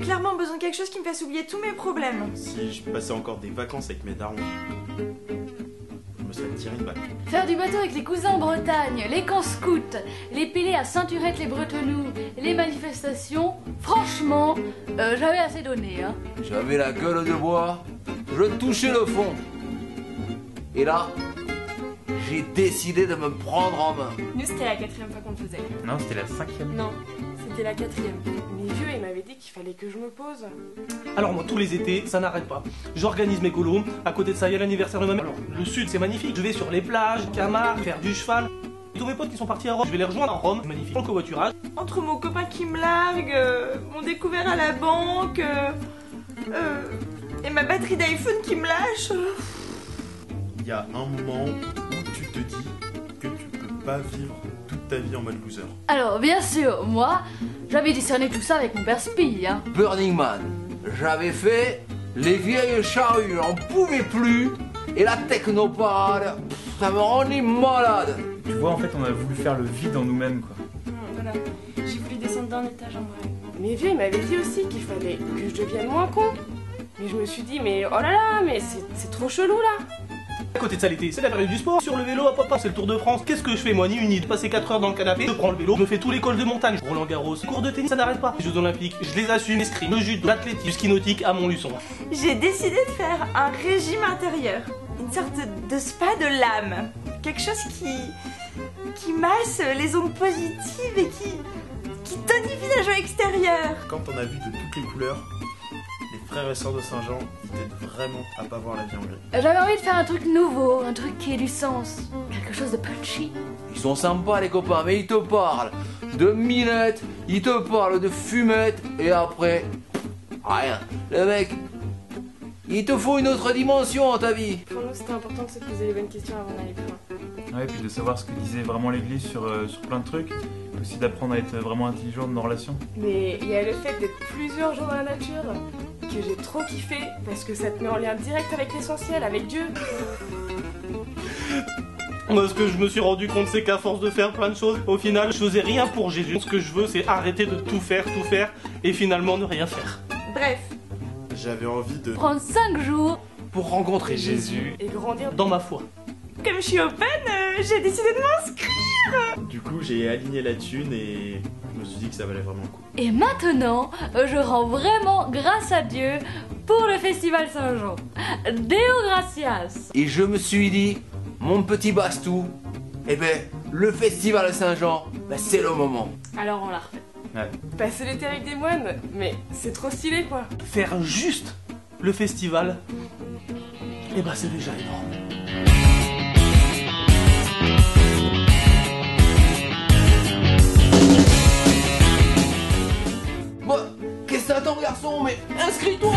clairement besoin de quelque chose qui me fasse oublier tous mes problèmes. Si je passais encore des vacances avec mes darons, je me serais tiré une balle. Faire du bateau avec les cousins en Bretagne, les camps scouts, les pélés à Saint-Urette-les-Bretonnous, les manifestations, franchement, j'avais assez donné, hein. J'avais la gueule de bois, je touchais le fond. Et là, j'ai décidé de me prendre en main. Nous, c'était la 4e fois qu'on le faisait. Non, c'était la 5e. Non, c'était la 4e. Mes vieux, ils m'avaient dit qu'il fallait que je me pose. Alors moi, tous les étés, ça n'arrête pas. J'organise mes colombes, à côté de ça, il y a l'anniversaire de ma mère. Alors, le sud, c'est magnifique. Je vais sur les plages, Camargue, faire du cheval. Tous mes potes qui sont partis à Rome, je vais les rejoindre à Rome, magnifique. En covoiturage. Entre mon copain qui me largue, mon découvert à la banque, et ma batterie d'iPhone qui me lâche. Il y a un moment où tu te dis que tu peux pas vivre toute ta vie en mode loser. Alors, bien sûr, moi, j'avais discerné tout ça avec mon père Spi, hein. Burning Man, j'avais fait les vieilles charrues, j'en pouvais plus. Et la technoparade, ça me rendait malade. Tu vois, en fait, on a voulu faire le vide en nous-mêmes, quoi. Voilà, j'ai voulu descendre d'un étage en vrai. Mes vieux, ils m'avaient dit aussi qu'il fallait que je devienne moins con. Mais je me suis dit, mais oh là là, mais c'est trop chelou là. À côté de ça, l'été, c'est la période du sport. Sur le vélo, hop, hop, hop, c'est le Tour de France. Qu'est-ce que je fais, moi, ni une ni deux. Passer 4 heures dans le canapé, je prends le vélo, je me fais tous les cols de montagne. Roland Garros, cours de tennis, ça n'arrête pas. Les Jeux Olympiques, je les assume. L'escrime, le judo, l'athlétisme, du ski nautique à Montluçon. J'ai décidé de faire un régime intérieur. Une sorte de spa de l'âme. Quelque chose qui masse les ondes positives et qui tonifie la joie extérieure. Quand on a vu de toutes les couleurs, les frères et sœurs de Saint-Jean, ils t'aident vraiment à pas voir la vie en gris. J'avais envie de faire un truc nouveau, un truc qui ait du sens, quelque chose de punchy. Ils sont sympas les copains, mais ils te parlent de minettes, ils te parlent de fumettes, et après, rien. Le mec, il te faut une autre dimension dans ta vie. Pour nous, c'était important de se poser les bonnes questions avant d'aller plus loin. Ouais, et puis de savoir ce que disait vraiment l'église sur plein de trucs. Aussi d'apprendre à être vraiment intelligent dans nos relations. Mais il y a le fait d'être plusieurs jours dans la nature que j'ai trop kiffé parce que ça te met en lien direct avec l'essentiel, avec Dieu. Moi, ce que je me suis rendu compte, c'est qu'à force de faire plein de choses, au final, je faisais rien pour Jésus. Ce que je veux, c'est arrêter de tout faire, et finalement ne rien faire. Bref, J'avais envie de... Prendre 5 jours Pour rencontrer Jésus. Et grandir. Dans ma foi. comme je suis open, j'ai décidé de m'inscrire. Du coup, j'ai aligné la thune et je me suis dit que ça valait vraiment le coup. Et maintenant, je rends vraiment grâce à Dieu pour le Festival Saint-Jean. Deo gratias. Et je me suis dit, mon petit Bastou, eh ben, le festival Saint-Jean, ben, c'est le moment. Alors on l'a refait. Ouais. Passer l'été avec des moines, mais c'est trop stylé quoi. Faire juste le festival, et bah c'est déjà énorme. Bon, qu'est-ce que t'attends garçon, mais inscris-toi!